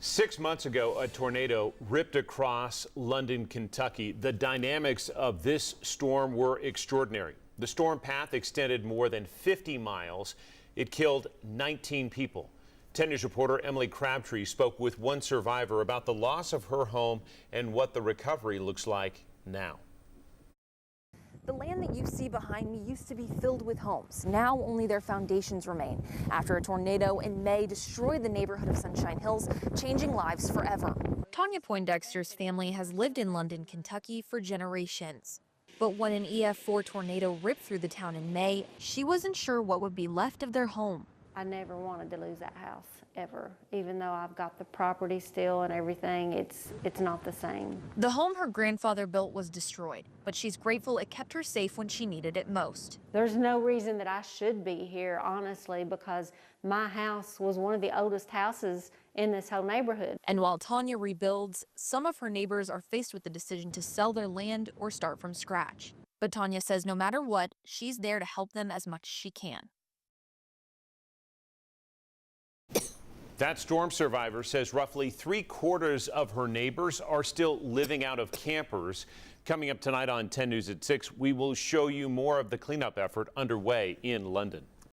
6 months ago, a tornado ripped across London, Kentucky. The dynamics of this storm were extraordinary. The storm path extended more than 50 miles. It killed 19 people. 10 News reporter Emily Crabtree spoke with one survivor about the loss of her home and what the recovery looks like now. The land that you see behind me used to be filled with homes. Now only their foundations remain after a tornado in May destroyed the neighborhood of Sunshine Hills, changing lives forever. Tanya Poindexter's family has lived in London, Kentucky for generations. But when an EF4 tornado ripped through the town in May, she wasn't sure what would be left of their home. I never wanted to lose that house, ever. Even though I've got the property still and everything, it's not the same. The home her grandfather built was destroyed, but she's grateful it kept her safe when she needed it most. There's no reason that I should be here, honestly, because my house was one of the oldest houses in this whole neighborhood. And while Tanya rebuilds, some of her neighbors are faced with the decision to sell their land or start from scratch. But Tanya says no matter what, she's there to help them as much as she can. That storm survivor says roughly 3/4 of her neighbors are still living out of campers. Coming up tonight on 10 News at 6, we will show you more of the cleanup effort underway in London.